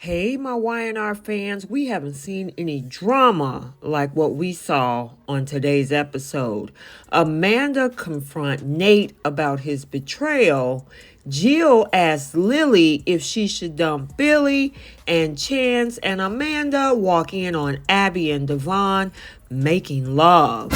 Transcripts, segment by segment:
Hey, my Y&R fans, we haven't seen any drama like what we saw on today's episode. Amanda confronts Nate about his betrayal. Jill asks Lily if she should dump Billy, and Chance and Amanda walk in on Abby and Devon making love.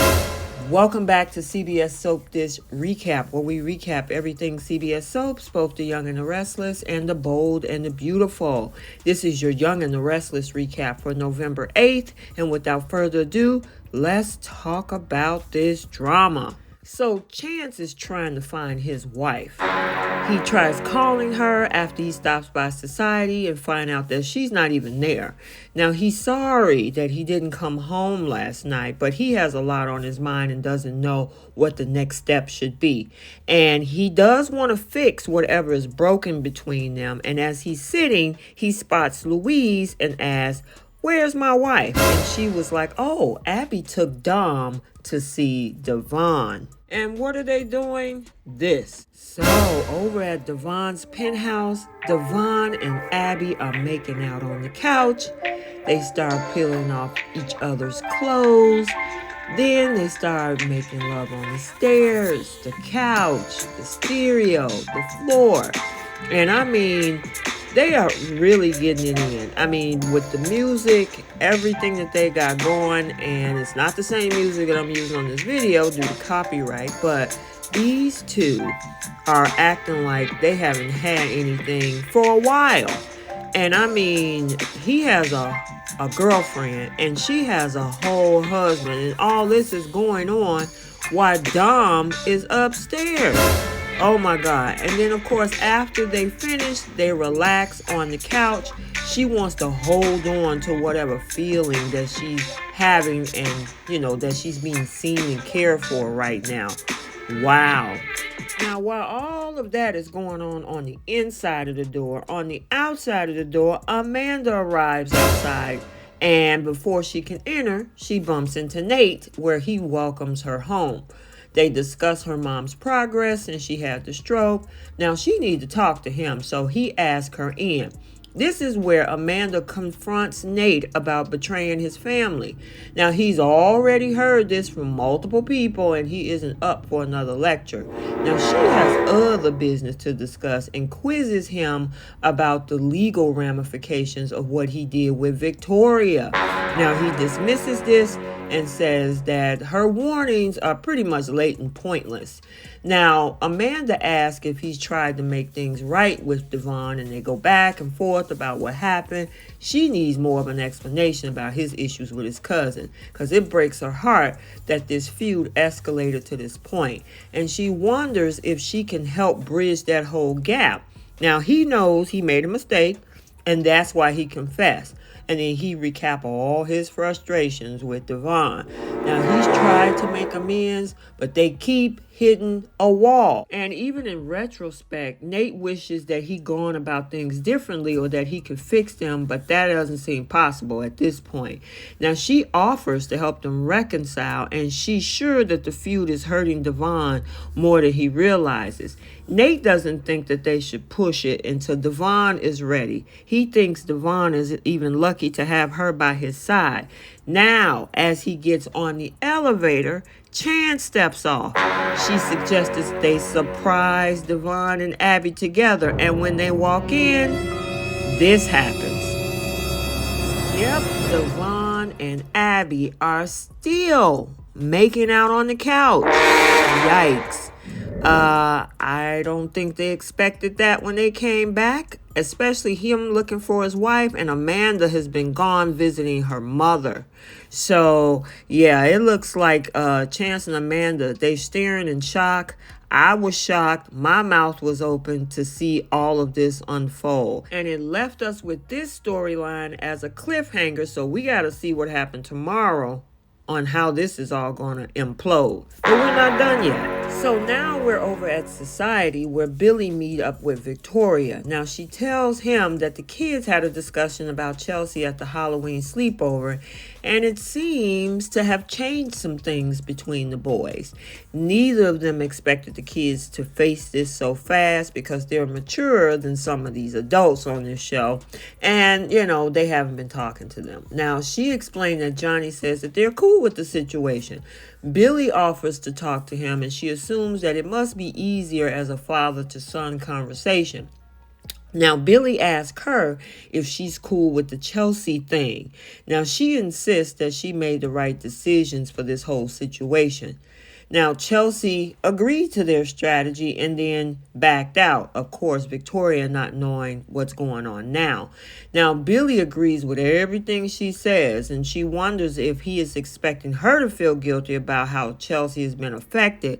Welcome back to CBS Soap Dish Recap, where we recap everything CBS Soaps, both the Young and the Restless and the Bold and the Beautiful. This is your Young and the Restless recap for November 8th, and without further ado, let's talk about this drama. So Chance is trying to find his wife. He tries calling her after he stops by Society and find out that she's not even there. Now, he's sorry that he didn't come home last night, but he has a lot on his mind and doesn't know what the next step should be. And he does want to fix whatever is broken between them. And as he's sitting, he spots Louise and asks, "Where's my wife?" And she was like, "Oh, Abby took Dom to see Devon." And what are they doing? This. So, over at Devon's penthouse, Devon and Abby are making out on the couch. They start peeling off each other's clothes. Then they start making love on the stairs, the couch, the stereo, the floor. And I mean, they are really getting it in. I mean, with the music, everything that they got going, and it's not the same music that I'm using on this video due to copyright, but these two are acting like they haven't had anything for a while. And I mean, he has a girlfriend and she has a whole husband, and all this is going on while Dom is upstairs. Oh my God. And then of course, after they finish, they relax on the couch. She wants to hold on to whatever feeling that she's having, and that she's being seen and cared for right now. Wow. Now, while all of that is going on the inside of the door, on the outside of the door, Amanda arrives outside. And before she can enter, she bumps into Nate, where he welcomes her home. They discuss her mom's progress and she had the stroke. Now she needs to talk to him, so he asks her in. This is where Amanda confronts Nate about betraying his family. Now, he's already heard this from multiple people and he isn't up for another lecture. Now, she has other business to discuss and quizzes him about the legal ramifications of what he did with Victoria. Now, he dismisses this and says that her warnings are pretty much late and pointless. Now, Amanda asks if he's tried to make things right with Devon, and they go back and forth about what happened. She needs more of an explanation about his issues with his cousin, because it breaks her heart that this feud escalated to this point. And she wonders if she can help bridge that whole gap. Now, he knows he made a mistake, and that's why he confessed. And then he recap all his frustrations with Devon. Now, he's tried to make amends, but they keep hitting a wall. And even in retrospect, Nate wishes that he'd gone about things differently or that he could fix them, but that doesn't seem possible at this point. Now, she offers to help them reconcile, and she's sure that the feud is hurting Devon more than he realizes. Nate doesn't think that they should push it until Devon is ready. He thinks Devon is even lucky to have her by his side. Now, as he gets on the elevator, Chance steps off. She suggests that they surprise Devon and Abby together, and when they walk in, this happens. Yep, Devon and Abby are still making out on the couch. Yikes. I don't think they expected that when they came back, especially him looking for his wife, and Amanda has been gone visiting her mother. So, yeah, it looks like Chance and Amanda, they staring in shock. I was shocked. My mouth was open to see all of this unfold. And it left us with this storyline as a cliffhanger, so we got to see what happened tomorrow. on how this is all going to implode. But we're not done yet. So now we're over at Society where Billy meet up with Victoria. Now she tells him that the kids had a discussion about Chelsea at the Halloween sleepover, and it seems to have changed some things between the boys. Neither of them expected the kids to face this so fast because they're maturer than some of these adults on this show, and they haven't been talking to them. Now she explained that Johnny says that they're cool with the situation. Billy offers to talk to him, and she assumes that it must be easier as a father-to-son conversation. Now, Billy asks her if she's cool with the Chelsea thing. Now, she insists that she made the right decisions for this whole situation. Now, Chelsea agreed to their strategy and then backed out. Of course, Victoria not knowing what's going on now. Now, Billy agrees with everything she says, and she wonders if he is expecting her to feel guilty about how Chelsea has been affected.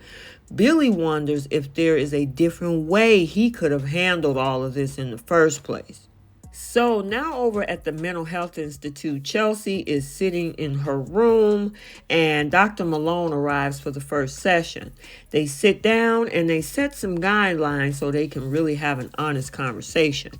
Billy wonders if there is a different way he could have handled all of this in the first place. So now over at the Mental Health Institute, Chelsea is sitting in her room and Dr. Malone arrives for the first session. They sit down and they set some guidelines so they can really have an honest conversation.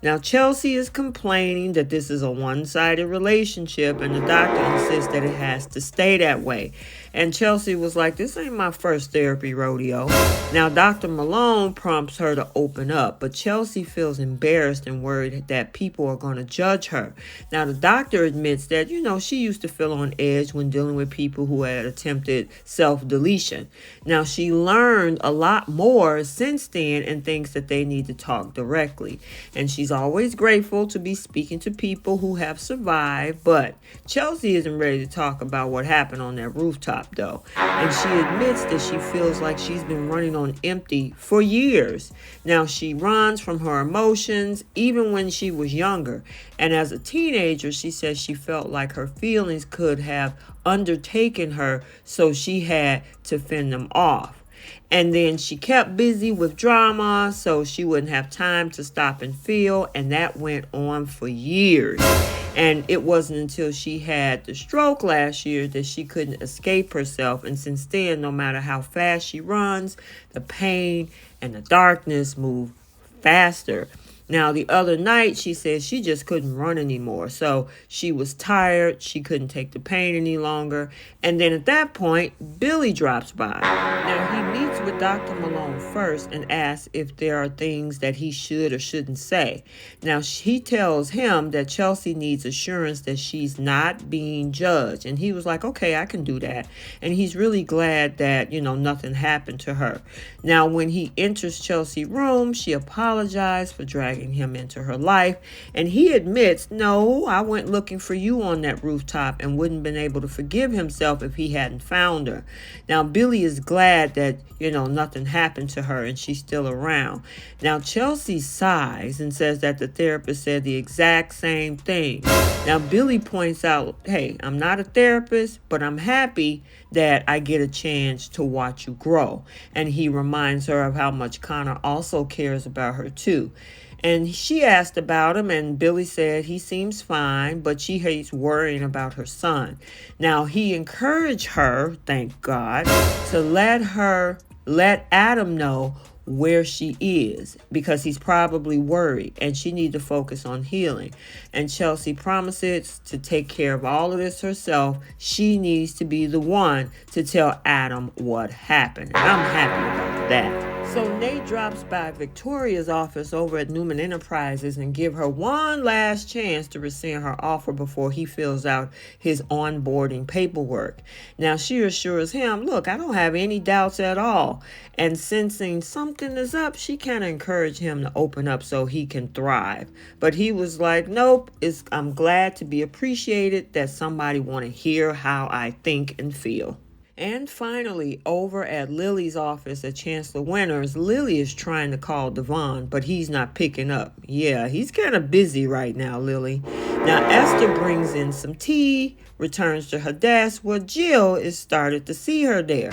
Now Chelsea is complaining that this is a one-sided relationship and the doctor insists that it has to stay that way. And Chelsea was like, this ain't my first therapy rodeo. Now Dr. Malone prompts her to open up, but Chelsea feels embarrassed and worried that people are going to judge her. Now the doctor admits that, she used to feel on edge when dealing with people who had attempted self-deletion. Now she learned a lot more since then and thinks that they need to talk directly. And she's always grateful to be speaking to people who have survived, but Chelsea isn't ready to talk about what happened on that rooftop though. And she admits that she feels like she's been running on empty for years. Now she runs from her emotions even when she was younger. And as a teenager, she says she felt like her feelings could have undertaken her, so she had to fend them off. And then she kept busy with drama so she wouldn't have time to stop and feel, and that went on for years. And it wasn't until she had the stroke last year that she couldn't escape herself. And since then, no matter how fast she runs, the pain and the darkness move faster. Now, the other night, she said she just couldn't run anymore. So she was tired. She couldn't take the pain any longer. And then at that point, Billy drops by. Now, he meets with Dr. Malone first and asks if there are things that he should or shouldn't say. Now, he tells him that Chelsea needs assurance that she's not being judged. And he was like, okay, I can do that. And he's really glad that, nothing happened to her. Now, when he enters Chelsea's room, she apologized for dragging him into her life, and he admits, no, I went looking for you on that rooftop and wouldn't been able to forgive himself if he hadn't found her. Now Billy is glad that nothing happened to her and she's still around. Now Chelsea sighs and says that the therapist said the exact same thing. Now Billy points out, hey, I'm not a therapist, but I'm happy that I get a chance to watch you grow. And he reminds her of how much Connor also cares about her too. And she asked about him, and Billy said he seems fine, but she hates worrying about her son. Now, he encouraged her, thank God, to let Adam know where she is because he's probably worried and she needs to focus on healing. And Chelsea promises to take care of all of this herself. She needs to be the one to tell Adam what happened. And I'm happy about that. So Nate drops by Victoria's office over at Newman Enterprises and give her one last chance to rescind her offer before he fills out his onboarding paperwork. Now she assures him, look, I don't have any doubts at all. And sensing something is up, she kind of encouraged him to open up so he can thrive. But he was like, nope, I'm glad to be appreciated that somebody want to hear how I think and feel. And finally, over at Lily's office at Chancellor Winters, Lily is trying to call Devon, but he's not picking up. Yeah, he's kind of busy right now, Lily. Now, Esther brings in some tea, returns to her desk where Jill is started to see her there.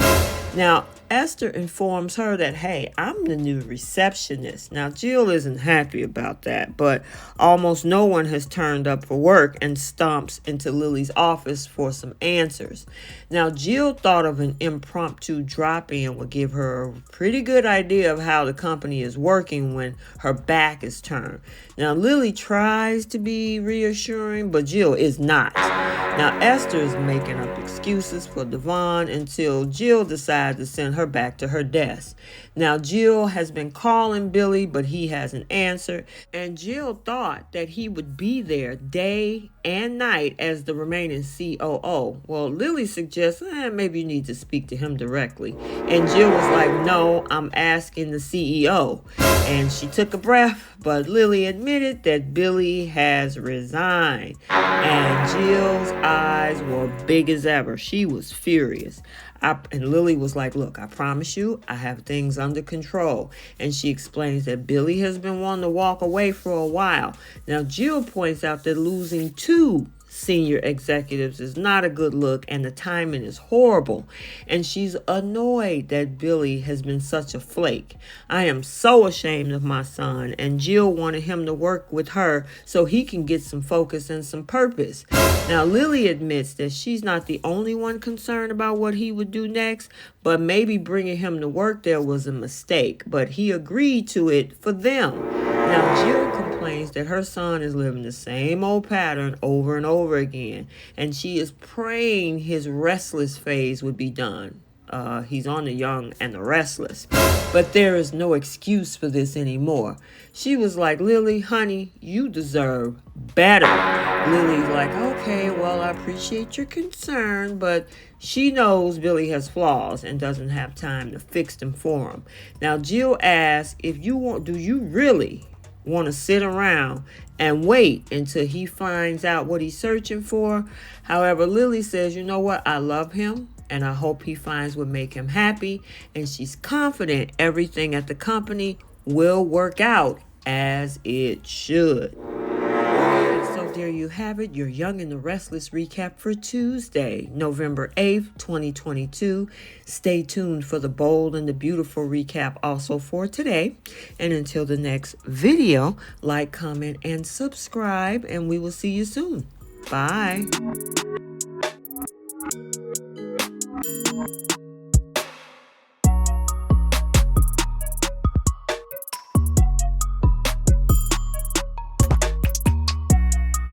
Now, Esther informs her that, hey, I'm the new receptionist. Now, Jill isn't happy about that, but almost no one has turned up for work and stomps into Lily's office for some answers. Now, Jill thought of an impromptu drop-in would give her a pretty good idea of how the company is working when her back is turned. Now, Lily tries to be reassuring, but Jill is not. Now, Esther is making up excuses for Devon until Jill decides to send her back to her desk. Now, Jill has been calling Billy, but he hasn't answered, and Jill thought that he would be there day and night as the remaining COO. Well, Lily suggests maybe you need to speak to him directly, and Jill was like, no, I'm asking the CEO. And she took a breath, but Lily admitted that Billy has resigned, and Jill's eyes were big as ever. She was furious. And Lily was like, look, I promise you, I have things under control. And she explains that Billy has been wanting to walk away for a while. Now, Jill points out that losing two senior executives is not a good look and the timing is horrible. And she's annoyed that Billy has been such a flake. I am so ashamed of my son, and Jill wanted him to work with her so he can get some focus and some purpose. Now, Lily admits that she's not the only one concerned about what he would do next, but maybe bringing him to work there was a mistake, but he agreed to it for them. Now, Jill complains that her son is living the same old pattern over and over again, and she is praying his restless phase would be done. He's on the young and the restless. But there is no excuse for this anymore. She was like, Lily, honey, you deserve better. Lily's like, okay, well, I appreciate your concern, but she knows Billy has flaws and doesn't have time to fix them for him. Now, Jill asks, do you really want to sit around and wait until he finds out what he's searching for? However, Lily says, you know what? I love him, and I hope he finds what make him happy. And she's confident everything at the company will work out as it should. So there you have it, your Young and the Restless recap for Tuesday, November 8th, 2022. Stay tuned for the bold and the beautiful recap also for today. And until the next video, like, comment, and subscribe, and we will see you soon. Bye.